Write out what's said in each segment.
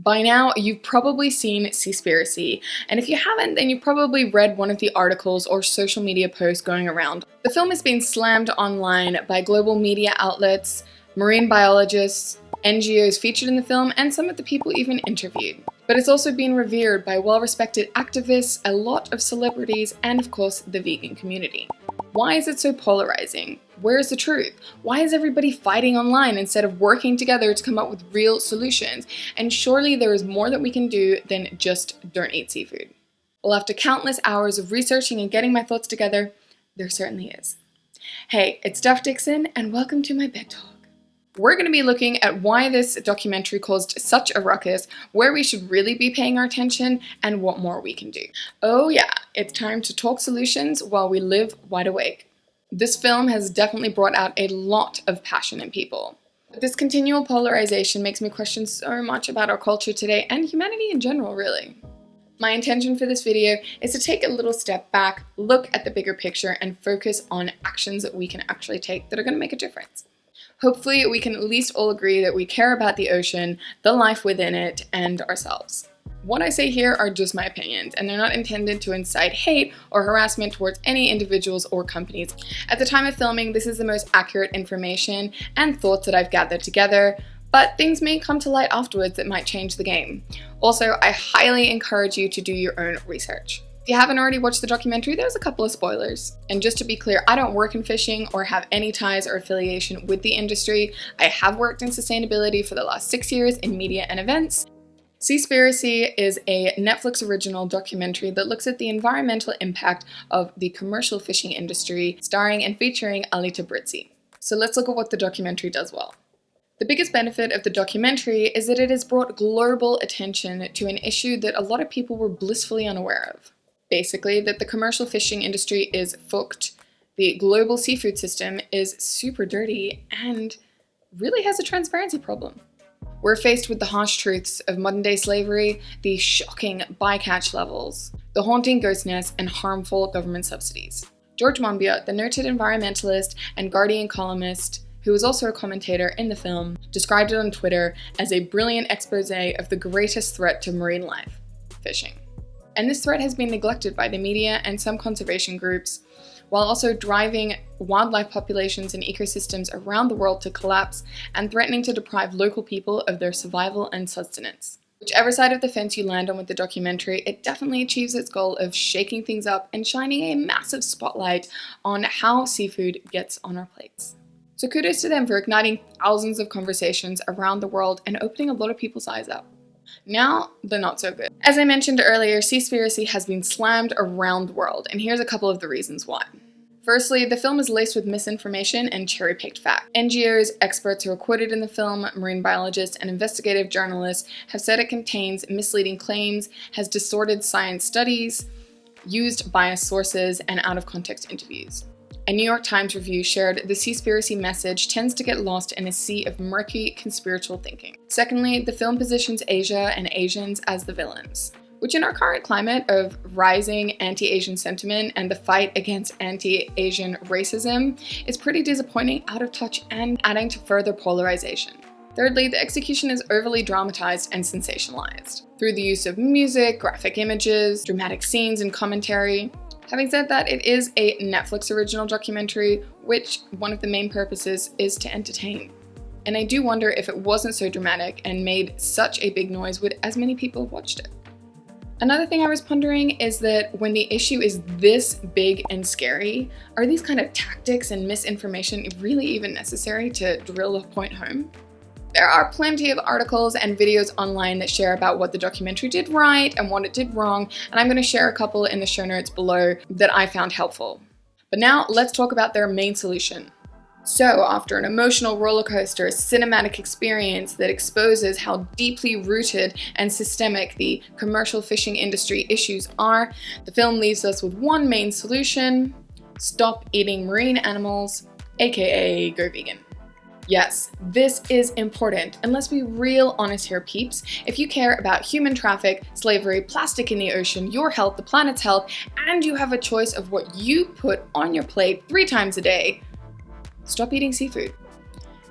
By now, you've probably seen Seaspiracy, and if you haven't, then you've probably read one of the articles or social media posts going around. The film has been slammed online by global media outlets, marine biologists, NGOs featured in the film, and some of the people even interviewed. But it's also been revered by well-respected activists, a lot of celebrities, and of course, the vegan community. Why is it so polarizing? Where's the truth? Why is everybody fighting online instead of working together to come up with real solutions? And surely there is more that we can do than just don't eat seafood. Well, after countless hours of researching and getting my thoughts together, there certainly is. Hey, it's Duff Dixon, and welcome to my bed talk. We're going to be looking at why this documentary caused such a ruckus, where we should really be paying our attention, and what more we can do. Oh yeah, it's time to talk solutions while we live wide awake. This film has definitely brought out a lot of passion in people. This continual polarization makes me question so much about our culture today and humanity in general, really. My intention for this video is to take a little step back, look at the bigger picture, and focus on actions that we can actually take that are going to make a difference. Hopefully, we can at least all agree that we care about the ocean, the life within it, and ourselves. What I say here are just my opinions, and they're not intended to incite hate or harassment towards any individuals or companies. At the time of filming, this is the most accurate information and thoughts that I've gathered together, but things may come to light afterwards that might change the game. Also, I highly encourage you to do your own research. If you haven't already watched the documentary, there's a couple of spoilers. And just to be clear, I don't work in fishing or have any ties or affiliation with the industry. I have worked in sustainability for the last 6 years in media and events. Seaspiracy is a Netflix original documentary that looks at the environmental impact of the commercial fishing industry, starring and featuring Alita Brizzi. So let's look at what the documentary does well. The biggest benefit of the documentary is that it has brought global attention to an issue that a lot of people were blissfully unaware of. Basically, that the commercial fishing industry is fucked, the global seafood system is super dirty, and really has a transparency problem. We're faced with the harsh truths of modern-day slavery, the shocking bycatch levels, the haunting ghost nests, and harmful government subsidies. George Monbiot, the noted environmentalist and Guardian columnist, who was also a commentator in the film, described it on Twitter as a brilliant expose of the greatest threat to marine life, fishing. And this threat has been neglected by the media and some conservation groups, while also driving wildlife populations and ecosystems around the world to collapse and threatening to deprive local people of their survival and sustenance. Whichever side of the fence you land on with the documentary, it definitely achieves its goal of shaking things up and shining a massive spotlight on how seafood gets on our plates. So kudos to them for igniting thousands of conversations around the world and opening a lot of people's eyes up. Now, the not so good. As I mentioned earlier, Seaspiracy has been slammed around the world, and here's a couple of the reasons why. Firstly, the film is laced with misinformation and cherry-picked facts. NGOs, experts who are quoted in the film, marine biologists, and investigative journalists have said it contains misleading claims, has distorted science studies, used biased sources, and out-of-context interviews. A New York Times review shared the Seaspiracy message tends to get lost in a sea of murky conspiratorial thinking. Secondly, the film positions Asia and Asians as the villains, which in our current climate of rising anti-Asian sentiment and the fight against anti-Asian racism is pretty disappointing, out of touch, and adding to further polarization. Thirdly, the execution is overly dramatized and sensationalized through the use of music, graphic images, dramatic scenes, and commentary. Having said that, it is a Netflix original documentary, which one of the main purposes is to entertain. And I do wonder if it wasn't so dramatic and made such a big noise, would as many people have watched it? Another thing I was pondering is that when the issue is this big and scary, are these kind of tactics and misinformation really even necessary to drill a point home? There are plenty of articles and videos online that share about what the documentary did right and what it did wrong, and I'm going to share a couple in the show notes below that I found helpful. But now let's talk about their main solution. So after an emotional rollercoaster cinematic experience that exposes how deeply rooted and systemic the commercial fishing industry issues are, the film leaves us with one main solution: stop eating marine animals, aka go vegan. Yes, this is important, and let's be real honest here, peeps. If you care about human traffic, slavery, plastic in the ocean, your health, the planet's health, and you have a choice of what you put on your plate 3 times a day, stop eating seafood.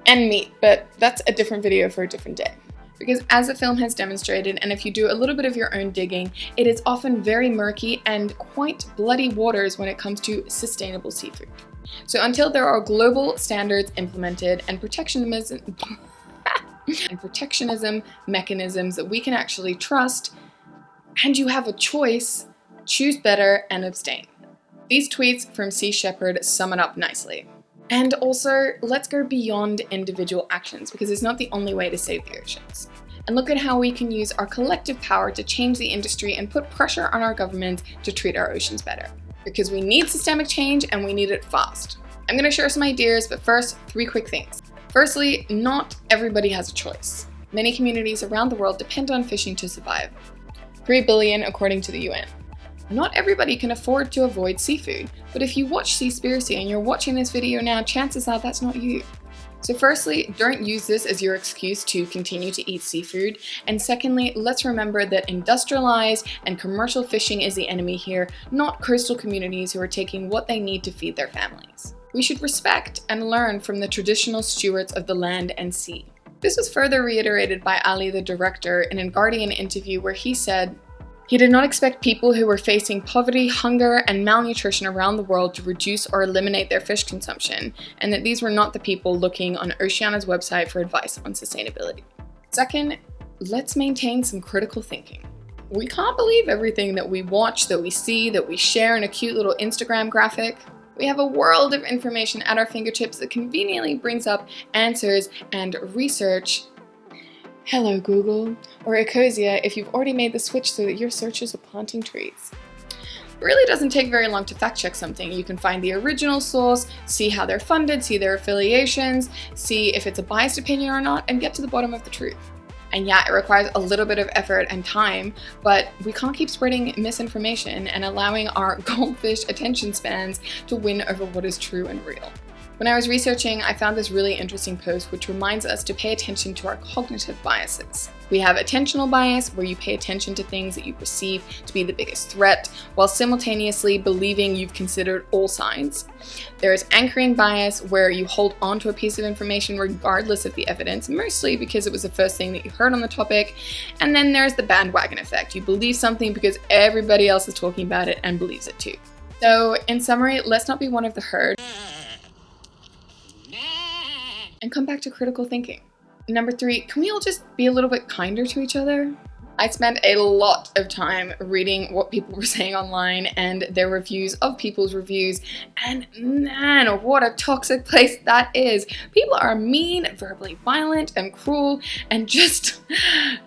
And meat, but that's a different video for a different day. Because as the film has demonstrated, and if you do a little bit of your own digging, it is often very murky and quite bloody waters when it comes to sustainable seafood. So until there are global standards implemented and protectionism mechanisms that we can actually trust, and you have a choice, choose better and abstain. These tweets from Sea Shepherd sum it up nicely. And also, let's go beyond individual actions, because it's not the only way to save the oceans. And look at how we can use our collective power to change the industry and put pressure on our governments to treat our oceans better. Because we need systemic change and we need it fast. I'm going to share some ideas, but first, 3 quick things. Firstly, not everybody has a choice. Many communities around the world depend on fishing to survive. 3 billion according to the UN. Not everybody can afford to avoid seafood, but if you watch Seaspiracy and you're watching this video now, chances are that's not you. So firstly, don't use this as your excuse to continue to eat seafood. And secondly, let's remember that industrialized and commercial fishing is the enemy here, not coastal communities who are taking what they need to feed their families. We should respect and learn from the traditional stewards of the land and sea. This was further reiterated by Ali, the director, in a Guardian interview where he said, he did not expect people who were facing poverty, hunger, and malnutrition around the world to reduce or eliminate their fish consumption, and that these were not the people looking on Oceania's website for advice on sustainability. Second, let's maintain some critical thinking. We can't believe everything that we watch, that we see, that we share in a cute little Instagram graphic. We have a world of information at our fingertips that conveniently brings up answers and research. Hello Google, or Ecosia if you've already made the switch so that your searches are planting trees. It really doesn't take very long to fact check something. You can find the original source, see how they're funded, see their affiliations, see if it's a biased opinion or not, and get to the bottom of the truth. And yeah, it requires a little bit of effort and time, but we can't keep spreading misinformation and allowing our goldfish attention spans to win over what is true and real. When I was researching, I found this really interesting post which reminds us to pay attention to our cognitive biases. We have attentional bias, where you pay attention to things that you perceive to be the biggest threat, while simultaneously believing you've considered all sides. There is anchoring bias, where you hold on to a piece of information regardless of the evidence, mostly because it was the first thing that you heard on the topic. And then there's the bandwagon effect. You believe something because everybody else is talking about it and believes it too. So, in summary, let's not be one of the herd. And come back to critical thinking. Number 3, can we all just be a little bit kinder to each other? I spent a lot of time reading what people were saying online and their reviews of people's reviews, and man, what a toxic place that is. People are mean, verbally violent, and cruel, and just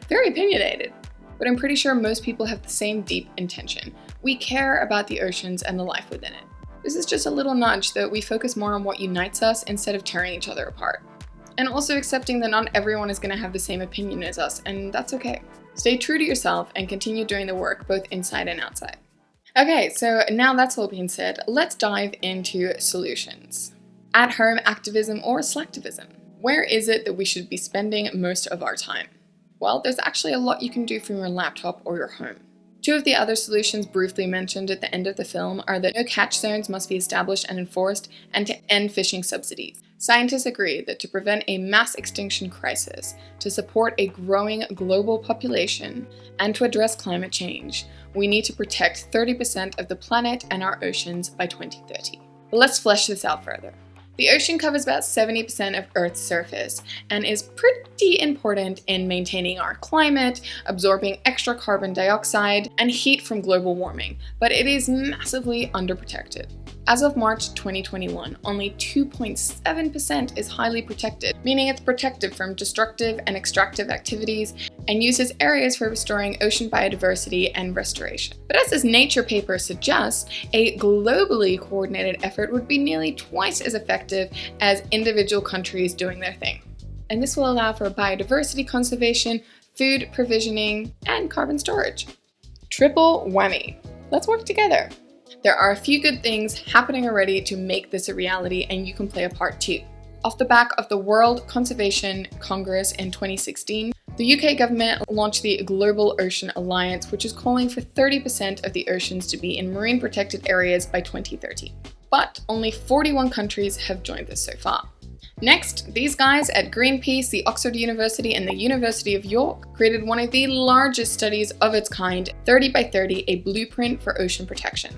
very opinionated. But I'm pretty sure most people have the same deep intention. We care about the oceans and the life within it. This is just a little nudge that we focus more on what unites us instead of tearing each other apart. And also accepting that not everyone is going to have the same opinion as us, and that's okay. Stay true to yourself and continue doing the work both inside and outside. Okay, so now that's all being said, let's dive into solutions. At-home activism or slacktivism. Where is it that we should be spending most of our time? Well, there's actually a lot you can do from your laptop or your home. 2 of the other solutions briefly mentioned at the end of the film are that no catch zones must be established and enforced, and to end fishing subsidies. Scientists agree that to prevent a mass extinction crisis, to support a growing global population, and to address climate change, we need to protect 30% of the planet and our oceans by 2030. But let's flesh this out further. The ocean covers about 70% of Earth's surface and is pretty important in maintaining our climate, absorbing extra carbon dioxide, and heat from global warming, but it is massively underprotected. As of March 2021, only 2.7% is highly protected, meaning it's protected from destructive and extractive activities and used as areas for restoring ocean biodiversity and restoration. But as this Nature paper suggests, a globally coordinated effort would be nearly twice as effective as individual countries doing their thing. And this will allow for biodiversity conservation, food provisioning, and carbon storage. Triple whammy. Let's work together. There are a few good things happening already to make this a reality, and you can play a part too. Off the back of the World Conservation Congress in 2016, the UK government launched the Global Ocean Alliance, which is calling for 30% of the oceans to be in marine protected areas by 2030. but only 41 countries have joined this so far. Next, these guys at Greenpeace, the Oxford University, and the University of York created one of the largest studies of its kind, 30 by 30, a blueprint for ocean protection,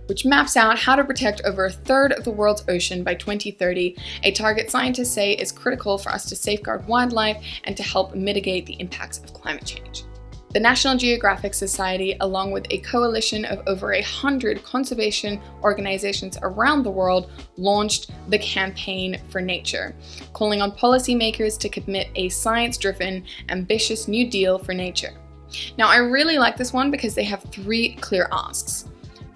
which maps out how to protect over a third of the world's ocean by 2030, a target scientists say is critical for us to safeguard wildlife and to help mitigate the impacts of climate change. The National Geographic Society, along with a coalition of over 100 conservation organizations around the world, launched the Campaign for Nature, calling on policymakers to commit a science-driven, ambitious New Deal for nature. Now, I really like this one because they have 3 clear asks.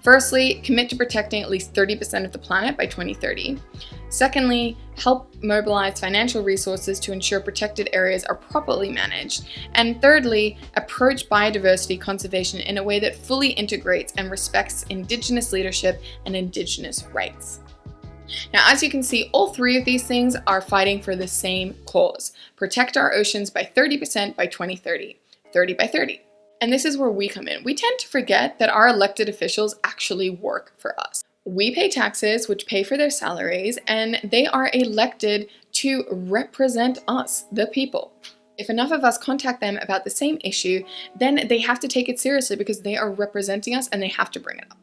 Firstly, commit to protecting at least 30% of the planet by 2030. Secondly, help mobilize financial resources to ensure protected areas are properly managed. And thirdly, approach biodiversity conservation in a way that fully integrates and respects Indigenous leadership and Indigenous rights. Now, as you can see, all 3 of these things are fighting for the same cause: protect our oceans by 30% by 2030. 30 by 30. And this is where we come in. We tend to forget that our elected officials actually work for us. We pay taxes, which pay for their salaries, and they are elected to represent us, the people. If enough of us contact them about the same issue, then they have to take it seriously because they are representing us and they have to bring it up.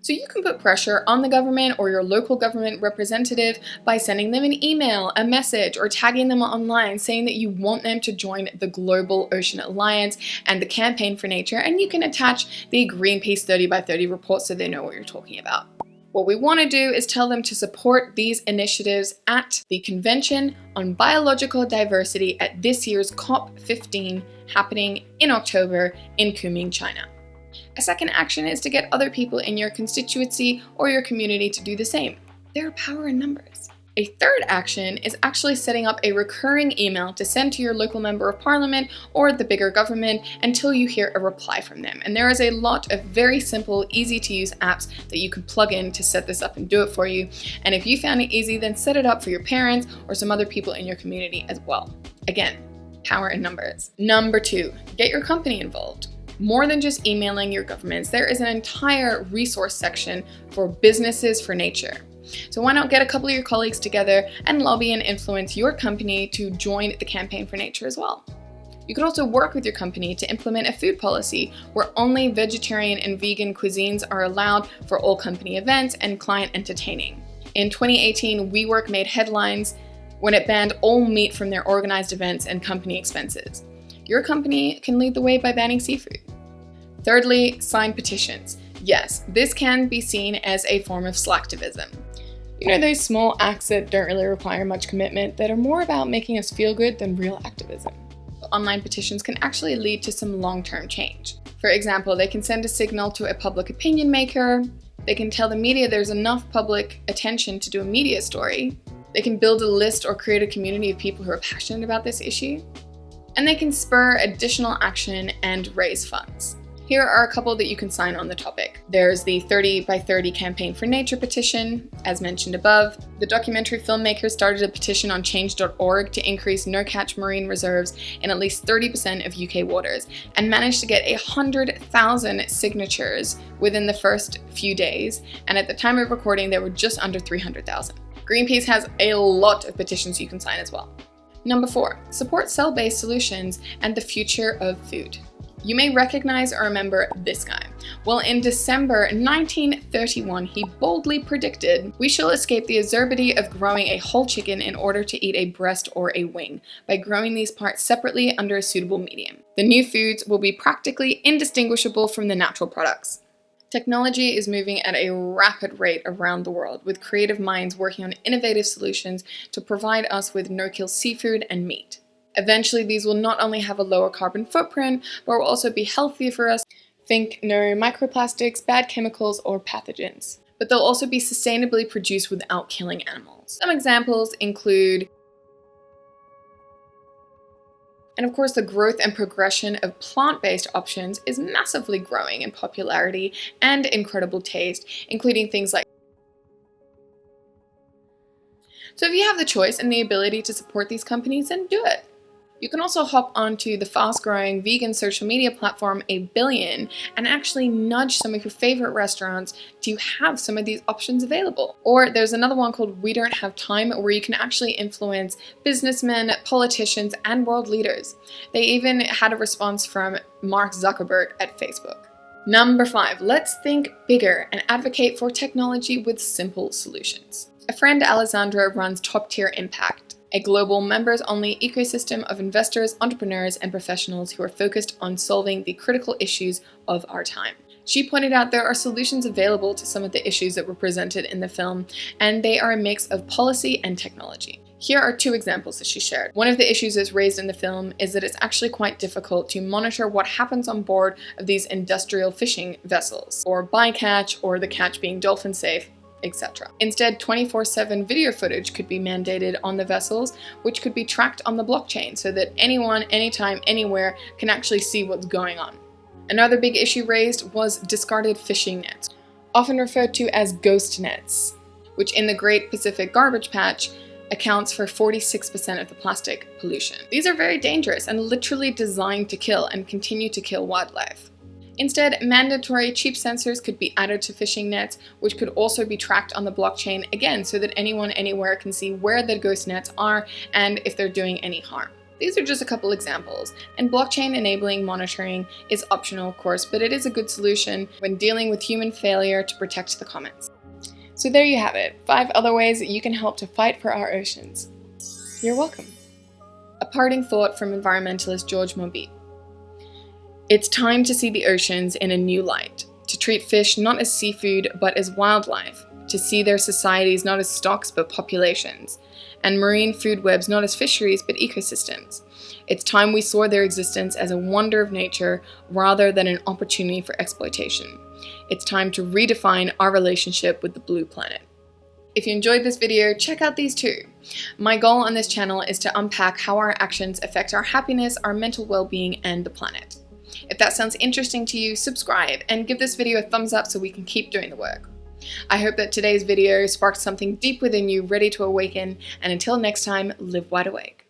So you can put pressure on the government or your local government representative by sending them an email, a message, or tagging them online saying that you want them to join the Global Ocean Alliance and the Campaign for Nature, and you can attach the Greenpeace 30 by 30 report so they know what you're talking about. What we want to do is tell them to support these initiatives at the Convention on Biological Diversity at this year's COP15 happening in October in Kunming, China. A second action is to get other people in your constituency or your community to do the same. There are power in numbers. A third action is actually setting up a recurring email to send to your local member of parliament or the bigger government until you hear a reply from them. And there is a lot of very simple, easy to use apps that you can plug in to set this up and do it for you. And if you found it easy, then set it up for your parents or some other people in your community as well. Again, power in numbers. Number 2, get your company involved. More than just emailing your governments, there is an entire resource section for businesses for nature. So why not get a couple of your colleagues together and lobby and influence your company to join the Campaign for Nature as well. You could also work with your company to implement a food policy where only vegetarian and vegan cuisines are allowed for all company events and client entertaining. In 2018, WeWork made headlines when it banned all meat from their organized events and company expenses. Your company can lead the way by banning seafood. Thirdly, sign petitions. Yes, this can be seen as a form of slacktivism. You know, those small acts that don't really require much commitment, that are more about making us feel good than real activism. Online petitions can actually lead to some long-term change. For example, they can send a signal to a public opinion maker. They can tell the media there's enough public attention to do a media story. They can build a list or create a community of people who are passionate about this issue. And they can spur additional action and raise funds. Here are a couple that you can sign on the topic. There's the 30 by 30 Campaign for Nature petition, as mentioned above. The documentary filmmakers started a petition on change.org to increase no-catch marine reserves in at least 30% of UK waters, and managed to get 100,000 signatures within the first few days, and at the time of recording there were just under 300,000. Greenpeace has a lot of petitions you can sign as well. Number 4, support cell-based solutions and the future of food. You may recognize or remember this guy. Well, in December 1931, he boldly predicted, "We shall escape the absurdity of growing a whole chicken in order to eat a breast or a wing, by growing these parts separately under a suitable medium. The new foods will be practically indistinguishable from the natural products." Technology is moving at a rapid rate around the world, with creative minds working on innovative solutions to provide us with no-kill seafood and meat. Eventually, these will not only have a lower carbon footprint, but will also be healthier for us. Think no microplastics, bad chemicals, or pathogens. But they'll also be sustainably produced without killing animals. Some examples include, and of course, the growth and progression of plant-based options is massively growing in popularity and incredible taste, including things like. So if you have the choice and the ability to support these companies, then do it. You can also hop onto the fast-growing vegan social media platform A Billion and actually nudge some of your favorite restaurants to have some of these options available. Or there's another one called We Don't Have Time, where you can actually influence businessmen, politicians, and world leaders. They even had a response from Mark Zuckerberg at Facebook. Number 5, let's think bigger and advocate for technology with simple solutions. A friend, Alessandra, runs Top Tier Impact, a global members-only ecosystem of investors, entrepreneurs, and professionals who are focused on solving the critical issues of our time. She pointed out there are solutions available to some of the issues that were presented in the film, and they are a mix of policy and technology. Here are 2 examples that she shared. One of the issues that's raised in the film is that it's actually quite difficult to monitor what happens on board of these industrial fishing vessels, or bycatch, or the catch being dolphin safe, etc. Instead, 24/7 video footage could be mandated on the vessels, which could be tracked on the blockchain so that anyone, anytime, anywhere can actually see what's going on. Another big issue raised was discarded fishing nets, often referred to as ghost nets, which in the Great Pacific Garbage Patch accounts for 46% of the plastic pollution. These are very dangerous and literally designed to kill and continue to kill wildlife. Instead, mandatory cheap sensors could be added to fishing nets, which could also be tracked on the blockchain, again, so that anyone anywhere can see where the ghost nets are and if they're doing any harm. These are just a couple examples, and blockchain enabling monitoring is optional, of course, but it is a good solution when dealing with human failure to protect the commons. So there you have it, 5 other ways that you can help to fight for our oceans. You're welcome. A parting thought from environmentalist George Monbiot. It's time to see the oceans in a new light, to treat fish not as seafood but as wildlife, to see their societies not as stocks but populations, and marine food webs not as fisheries but ecosystems. It's time we saw their existence as a wonder of nature rather than an opportunity for exploitation. It's time to redefine our relationship with the blue planet. If you enjoyed this video, check out these 2. My goal on this channel is to unpack how our actions affect our happiness, our mental well-being, and the planet. If that sounds interesting to you, subscribe and give this video a thumbs up so we can keep doing the work. I hope that today's video sparked something deep within you ready to awaken, and until next time, live wide awake.